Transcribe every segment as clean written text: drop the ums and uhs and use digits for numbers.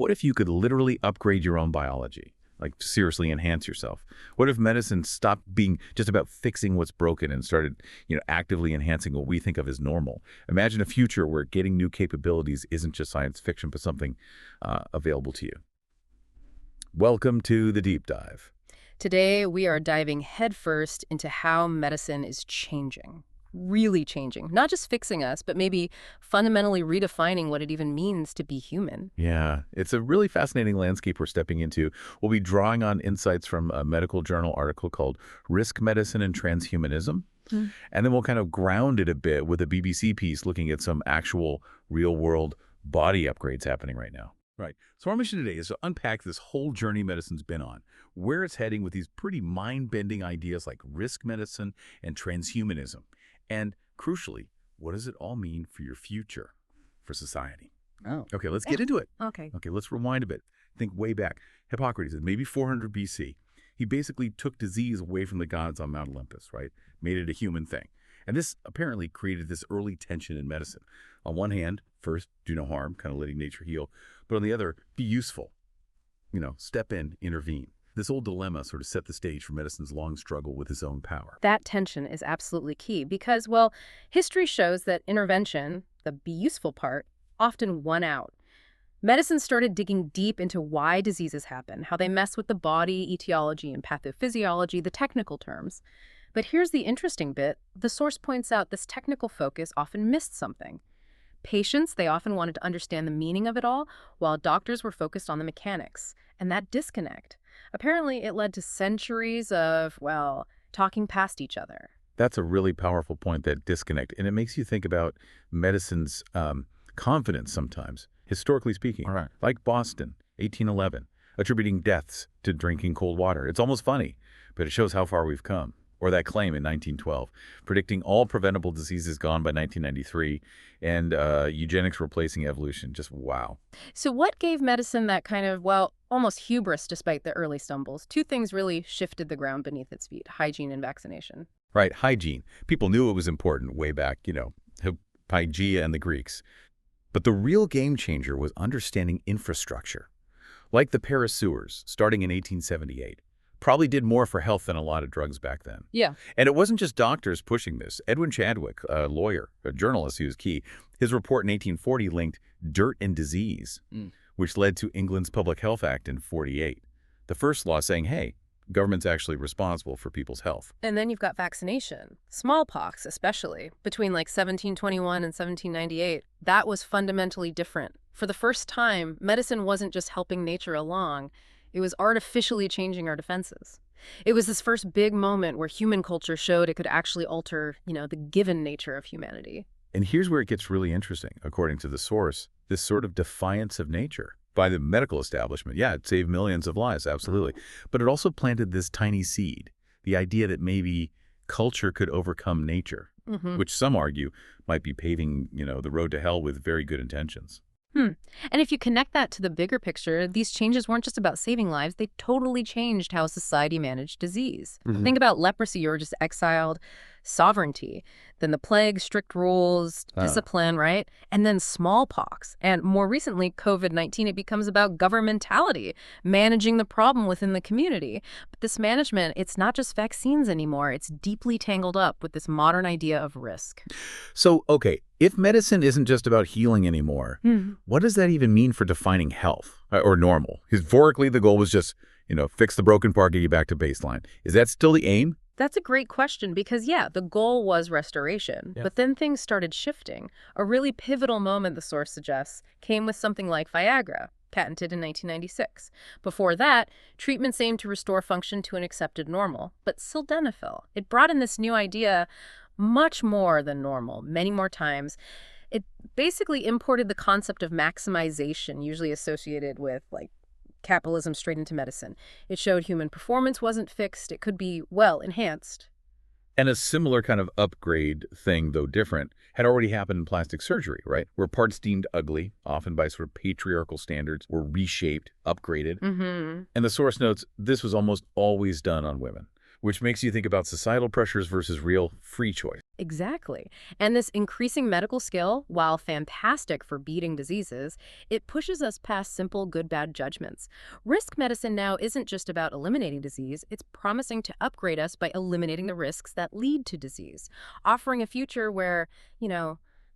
What if you could literally upgrade your own biology? Like seriously enhance yourself? What if medicine stopped being just about fixing what's broken and started, actively enhancing what we think of as normal? Imagine a future where getting new capabilities isn't just science fiction, but something available to you. Welcome to the Deep Dive. Today, we are diving headfirst into how medicine is changing. Really changing. Not just fixing us, but maybe fundamentally redefining what it even means to be human. Yeah, it's a really fascinating landscape we're stepping into. We'll be drawing on insights from a medical journal article called Risk Medicine and Transhumanism. And then we'll kind of ground it a bit with a BBC piece looking at some actual real-world body upgrades happening right now. Right. So our mission today is to unpack this whole journey medicine's been on, where it's heading with these pretty mind-bending ideas like risk medicine and transhumanism. And crucially, what does it all mean for your future, for society? Oh. Okay, let's get into it. Okay. Okay, let's rewind a bit. Think way back. Hippocrates, maybe 400 BC. He basically took disease away from the gods on Mount Olympus, right? Made it a human thing. And this apparently created this early tension in medicine. On one hand, first, do no harm, kind of letting nature heal. But on the other, be useful. Step in, intervene. This old dilemma sort of set the stage for medicine's long struggle with its own power. That tension is absolutely key because, well, history shows that intervention, the be useful part, often won out. Medicine started digging deep into why diseases happen, how they mess with the body, etiology, and pathophysiology, the technical terms. But here's the interesting bit. The source points out this technical focus often missed something. Patients, they often wanted to understand the meaning of it all, while doctors were focused on the mechanics. And that disconnect, apparently it led to centuries of, well, talking past each other. That's a really powerful point, that disconnect. And it makes you think about medicine's confidence sometimes, historically speaking. All right. Like Boston, 1811, attributing deaths to drinking cold water. It's almost funny, but it shows how far we've come. Or that claim in 1912, predicting all preventable diseases gone by 1993, and eugenics replacing evolution. Just wow. So what gave medicine that kind of, well, almost hubris despite the early stumbles? Two things really shifted the ground beneath its feet: hygiene and vaccination. Right, hygiene. People knew it was important way back, Hygeia and the Greeks. But the real game changer was understanding infrastructure. Like the Paris sewers, starting in 1878. Probably did more for health than a lot of drugs back then. Yeah. And it wasn't just doctors pushing this. Edwin Chadwick, a lawyer, a journalist who was key, his report in 1840 linked dirt and disease, which led to England's Public Health Act in 48. The first law saying, hey, government's actually responsible for people's health. And then you've got vaccination. Smallpox, especially, between like 1721 and 1798. That was fundamentally different. For the first time, medicine wasn't just helping nature along. It was artificially changing our defenses. It was this first big moment where human culture showed it could actually alter, the given nature of humanity. And here's where it gets really interesting. According to the source, this sort of defiance of nature by the medical establishment, yeah, it saved millions of lives, absolutely. But it also planted this tiny seed, the idea that maybe culture could overcome nature, which some argue might be paving, the road to hell with very good intentions. And if you connect that to the bigger picture, these changes weren't just about saving lives. They totally changed how society managed disease. Think about leprosy. You were just exiled. Sovereignty. Then the plague, strict rules, discipline, right? And then smallpox. And more recently, COVID-19, it becomes about governmentality, managing the problem within the community. But this management, it's not just vaccines anymore. It's deeply tangled up with this modern idea of risk. So, okay, if medicine isn't just about healing anymore, what does that even mean for defining health or normal? Historically, the goal was just, fix the broken part, get you back to baseline. Is that still the aim? That's a great question because, yeah, the goal was restoration. Yeah. But then things started shifting. A really pivotal moment, the source suggests, came with something like Viagra, patented in 1996. Before that, treatments aimed to restore function to an accepted normal. But sildenafil, it brought in this new idea, much more than normal, many more times. It basically imported the concept of maximization, usually associated with, capitalism, straight into medicine. It showed human performance wasn't fixed. It could be, well, enhanced. And a similar kind of upgrade thing, though different, had already happened in plastic surgery, right? Where parts deemed ugly, often by sort of patriarchal standards, were reshaped, upgraded. And the source notes this was almost always done on women, which makes you think about societal pressures versus real free choice. Exactly. And this increasing medical skill, while fantastic for beating diseases, it pushes us past simple good-bad judgments. Risk medicine now isn't just about eliminating disease, it's promising to upgrade us by eliminating the risks that lead to disease, offering a future where,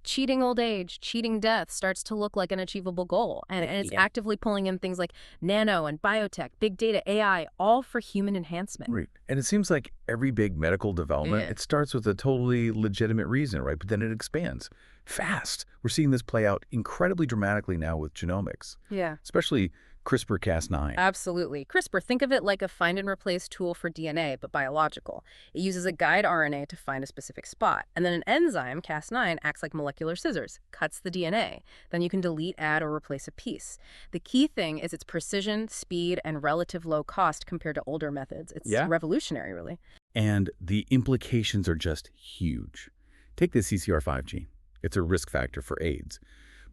cheating old age, cheating death starts to look like an achievable goal. And it's actively pulling in things like nano and biotech, big data, AI, all for human enhancement. Right. And it seems like every big medical development, it starts with a totally legitimate reason, right? But then it expands fast. We're seeing this play out incredibly dramatically now with genomics, Yeah. especially CRISPR-Cas9. Absolutely. CRISPR, think of it like a find and replace tool for DNA, but biological. It uses a guide RNA to find a specific spot. And then an enzyme, Cas9, acts like molecular scissors, cuts the DNA. Then you can delete, add, or replace a piece. The key thing is its precision, speed, and relative low cost compared to older methods. It's revolutionary, really. And the implications are just huge. Take the CCR5 gene. It's a risk factor for AIDS.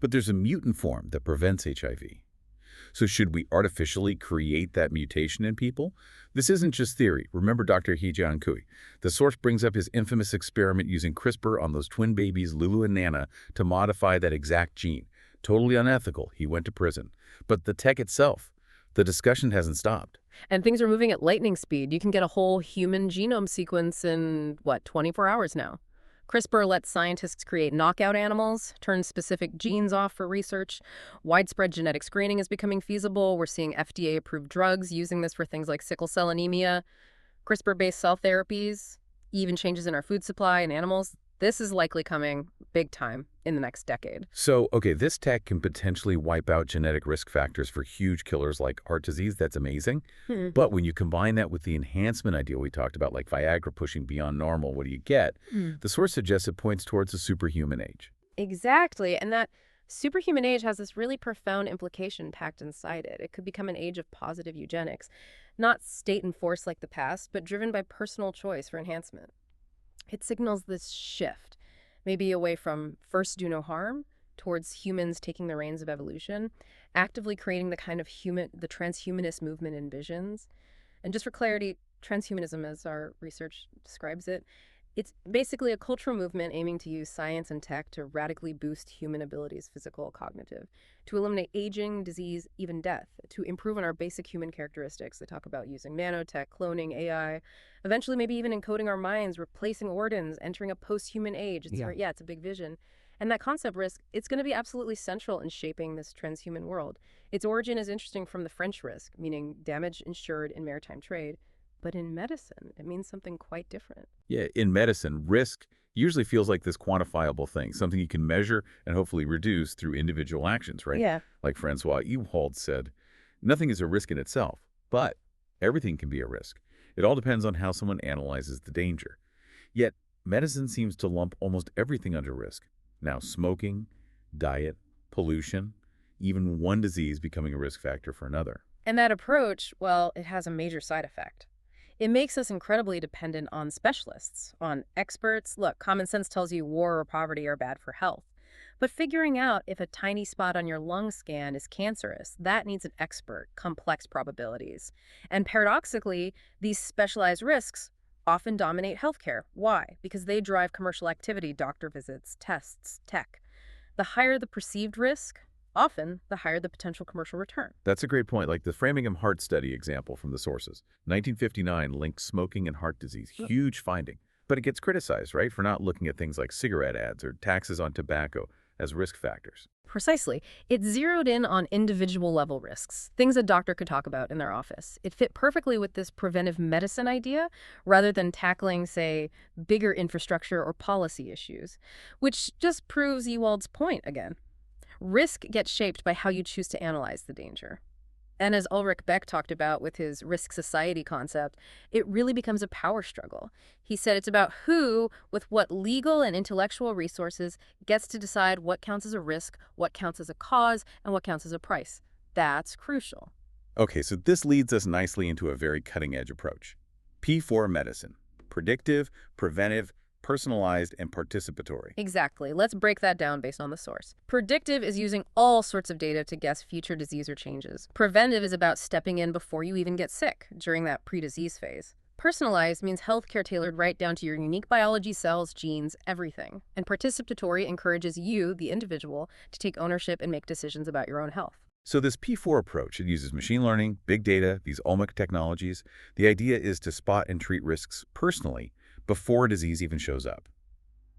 But there's a mutant form that prevents HIV. So should we artificially create that mutation in people? This isn't just theory. Remember Dr. Hee-Jian Cui. The source brings up his infamous experiment using CRISPR on those twin babies, Lulu and Nana, to modify that exact gene. Totally unethical. He went to prison. But the tech itself, the discussion hasn't stopped. And things are moving at lightning speed. You can get a whole human genome sequence in, 24 hours now. CRISPR lets scientists create knockout animals, turn specific genes off for research. Widespread genetic screening is becoming feasible. We're seeing FDA-approved drugs using this for things like sickle cell anemia, CRISPR-based cell therapies, even changes in our food supply and animals. This is likely coming big time in the next decade. So, okay, this tech can potentially wipe out genetic risk factors for huge killers like heart disease. That's amazing. But when you combine that with the enhancement idea we talked about, like Viagra pushing beyond normal, what do you get? The source suggests it points towards a superhuman age. Exactly. And that superhuman age has this really profound implication packed inside it. It could become an age of positive eugenics, not state enforced like the past, but driven by personal choice for enhancement. It signals this shift, maybe away from first do no harm towards humans taking the reins of evolution, actively creating the kind of the transhumanist movement envisions. And just for clarity, transhumanism, as our research describes it, it's basically a cultural movement aiming to use science and tech to radically boost human abilities, physical, cognitive, to eliminate aging, disease, even death, to improve on our basic human characteristics. They talk about using nanotech, cloning, AI, eventually maybe even encoding our minds, replacing organs, entering a post-human age. It's a big vision. And that concept risk, it's going to be absolutely central in shaping this transhuman world. Its origin is interesting from the French risk, meaning damage insured in maritime trade. But in medicine, it means something quite different. Yeah, in medicine, risk usually feels like this quantifiable thing, something you can measure and hopefully reduce through individual actions, right? Yeah. Like Francois Ewald said, nothing is a risk in itself, but everything can be a risk. It all depends on how someone analyzes the danger. Yet, medicine seems to lump almost everything under risk. Now, smoking, diet, pollution, even one disease becoming a risk factor for another. And that approach, well, it has a major side effect. It makes us incredibly dependent on specialists, on experts. Look, common sense tells you war or poverty are bad for health. But figuring out if a tiny spot on your lung scan is cancerous, that needs an expert, complex probabilities. And paradoxically, these specialized risks often dominate healthcare. Why? Because they drive commercial activity, doctor visits, tests, tech. The higher the perceived risk, often the higher the potential commercial return. That's a great point. Like the Framingham Heart Study example from the sources. 1959 linked smoking and heart disease. Huge finding. But it gets criticized, right, for not looking at things like cigarette ads or taxes on tobacco as risk factors. Precisely. It zeroed in on individual level risks, things a doctor could talk about in their office. It fit perfectly with this preventive medicine idea rather than tackling, say, bigger infrastructure or policy issues, which just proves Ewald's point again. Risk gets shaped by how you choose to analyze the danger. And as Ulrich Beck talked about with his risk society concept, it really becomes a power struggle. He said it's about who, with what legal and intellectual resources, gets to decide what counts as a risk, what counts as a cause, and what counts as a price. That's crucial. Okay, so this leads us nicely into a very cutting-edge approach. P4 medicine. Predictive, preventive, personalized, and participatory. Exactly. Let's break that down based on the source. Predictive is using all sorts of data to guess future disease or changes. Preventive is about stepping in before you even get sick, during that pre-disease phase. Personalized means healthcare tailored right down to your unique biology, cells, genes, everything. And participatory encourages you, the individual, to take ownership and make decisions about your own health. So this P4 approach, it uses machine learning, big data, these omic technologies. The idea is to spot and treat risks personally before a disease even shows up.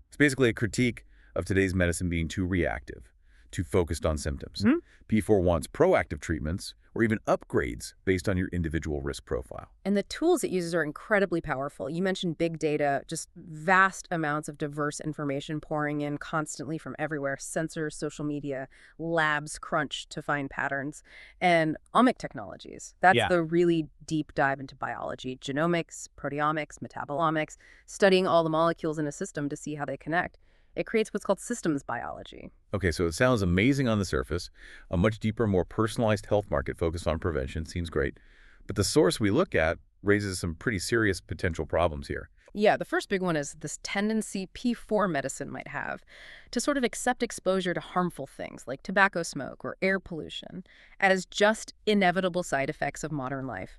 It's basically a critique of today's medicine being too reactive, too focused on symptoms. P4 wants proactive treatments or even upgrades based on your individual risk profile. And the tools it uses are incredibly powerful. You mentioned big data, just vast amounts of diverse information pouring in constantly from everywhere. Sensors, social media, labs crunch to find patterns. And omic technologies. That's Yeah. the really deep dive into biology. Genomics, proteomics, metabolomics, studying all the molecules in a system to see how they connect. It creates what's called systems biology. Okay, so it sounds amazing on the surface. A much deeper, more personalized health market focused on prevention seems great. But the source we look at raises some pretty serious potential problems here. Yeah, the first big one is this tendency P4 medicine might have to sort of accept exposure to harmful things like tobacco smoke or air pollution as just inevitable side effects of modern life.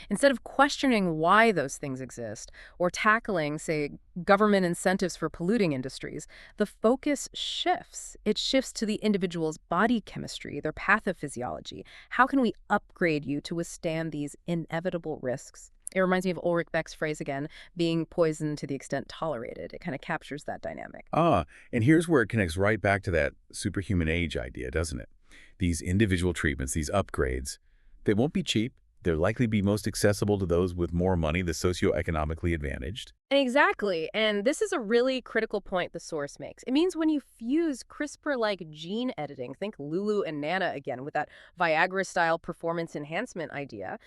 Instead of questioning why those things exist or tackling, say, government incentives for polluting industries, the focus shifts. It shifts to the individual's body chemistry, their pathophysiology. How can we upgrade you to withstand these inevitable risks? It reminds me of Ulrich Beck's phrase again, being poisoned to the extent tolerated. It kind of captures that dynamic. And here's where it connects right back to that superhuman age idea, doesn't it? These individual treatments, these upgrades, they won't be cheap. They'll likely be most accessible to those with more money, the socioeconomically advantaged. Exactly. And this is a really critical point the source makes. It means when you fuse CRISPR-like gene editing, think Lulu and Nana again with that Viagra-style performance enhancement idea,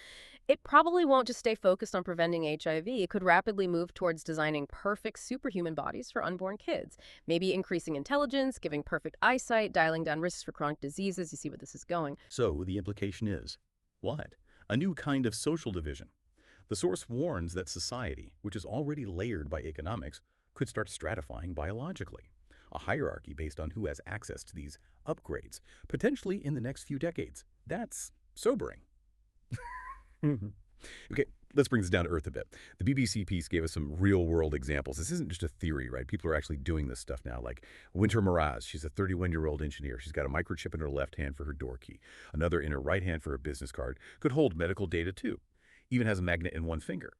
it probably won't just stay focused on preventing HIV. It could rapidly move towards designing perfect superhuman bodies for unborn kids, maybe increasing intelligence, giving perfect eyesight, dialing down risks for chronic diseases. You see where this is going. So the implication is, what? A new kind of social division. The source warns that society, which is already layered by economics, could start stratifying biologically. A hierarchy based on who has access to these upgrades, potentially in the next few decades. That's sobering. Okay, let's bring this down to earth a bit. The BBC piece gave us some real-world examples. This isn't just a theory, right? People are actually doing this stuff now. Like Winter Miraz, she's a 31-year-old engineer. She's got a microchip in her left hand for her door key, another in her right hand for her business card. Could hold medical data, too. Even has a magnet in one finger.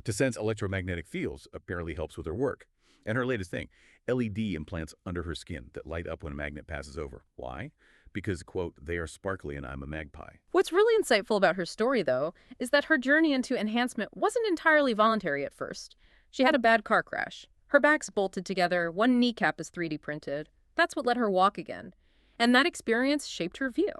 To sense electromagnetic fields apparently helps with her work. And her latest thing, LED implants under her skin that light up when a magnet passes over. Why? Because, quote, they are sparkly and I'm a magpie. What's really insightful about her story, though, is that her journey into enhancement wasn't entirely voluntary at first. She had a bad car crash. Her back's bolted together, one kneecap is 3D printed. That's what let her walk again. And that experience shaped her view.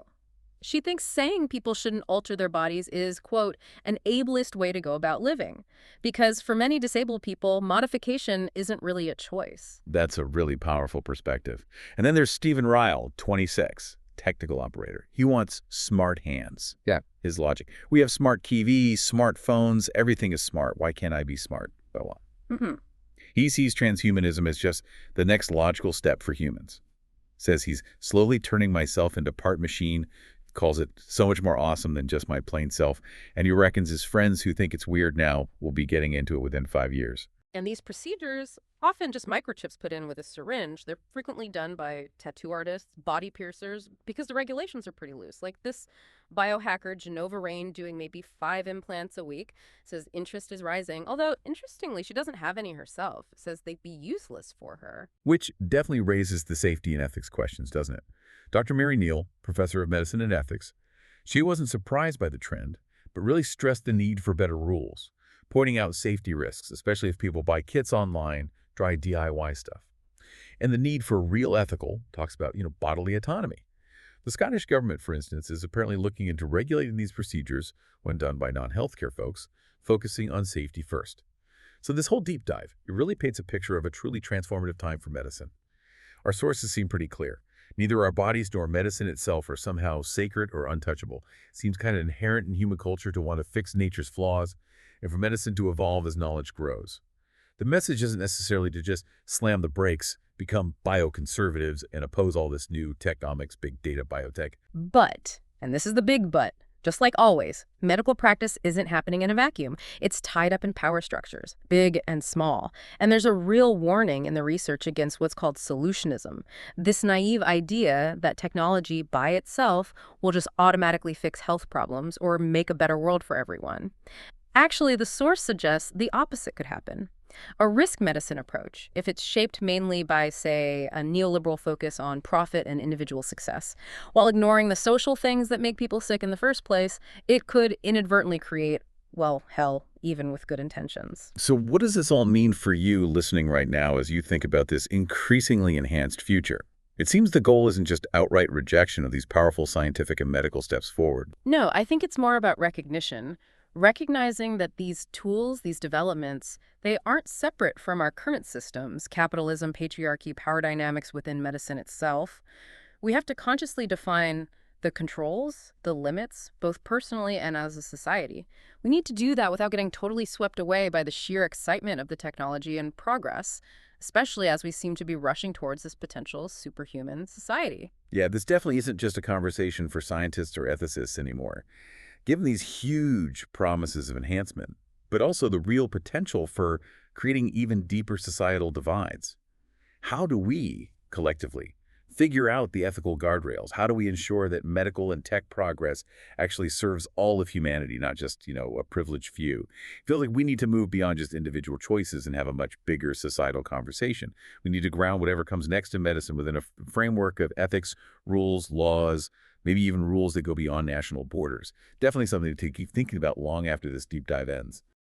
She thinks saying people shouldn't alter their bodies is, quote, an ableist way to go about living. Because for many disabled people, modification isn't really a choice. That's a really powerful perspective. And then there's Stephen Ryle, 26, technical operator. He wants smart hands. Yeah. His logic. We have smart TVs, smartphones, everything is smart. Why can't I be smart? Blah, blah. He sees transhumanism as just the next logical step for humans. Says he's slowly turning myself into part machine, calls it so much more awesome than just my plain self, and he reckons his friends who think it's weird now will be getting into it within 5 years. And these procedures, often just microchips put in with a syringe, they're frequently done by tattoo artists, body piercers, because the regulations are pretty loose. Like this biohacker, Genova Rain, doing maybe 5 implants a week, says interest is rising. Although, interestingly, she doesn't have any herself. Says they'd be useless for her. Which definitely raises the safety and ethics questions, doesn't it? Dr. Mary Neal, professor of medicine and ethics, she wasn't surprised by the trend, but really stressed the need for better rules, pointing out safety risks, especially if people buy kits online, try DIY stuff. And the need for real ethical, talks about, bodily autonomy. The Scottish government, for instance, is apparently looking into regulating these procedures when done by non-healthcare folks, focusing on safety first. So this whole deep dive, it really paints a picture of a truly transformative time for medicine. Our sources seem pretty clear. Neither our bodies nor medicine itself are somehow sacred or untouchable. It seems kind of inherent in human culture to want to fix nature's flaws and for medicine to evolve as knowledge grows. The message isn't necessarily to just slam the brakes, become bioconservatives, and oppose all this new techomics, big data, biotech. But, and this is the big but, Just like always, medical practice isn't happening in a vacuum. It's tied up in power structures, big and small. And there's a real warning in the research against what's called solutionism, this naive idea that technology by itself will just automatically fix health problems or make a better world for everyone. Actually, the source suggests the opposite could happen. A risk medicine approach, if it's shaped mainly by, say, a neoliberal focus on profit and individual success, while ignoring the social things that make people sick in the first place, it could inadvertently create, well, hell, even with good intentions. So what does this all mean for you listening right now as you think about this increasingly enhanced future? It seems the goal isn't just outright rejection of these powerful scientific and medical steps forward. No, I think it's more about recognition. Recognizing that these tools, these developments, they aren't separate from our current systems, capitalism, patriarchy, power dynamics within medicine itself. We have to consciously define the controls, the limits, both personally and as a society. We need to do that without getting totally swept away by the sheer excitement of the technology and progress, especially as we seem to be rushing towards this potential superhuman society. Yeah, this definitely isn't just a conversation for scientists or ethicists anymore. Given these huge promises of enhancement, but also the real potential for creating even deeper societal divides, how do we, collectively, figure out the ethical guardrails? How do we ensure that medical and tech progress actually serves all of humanity, not just, a privileged few? I feel like we need to move beyond just individual choices and have a much bigger societal conversation. We need to ground whatever comes next in medicine within a framework of ethics, rules, laws, maybe even rules that go beyond national borders. Definitely something to keep thinking about long after this deep dive ends.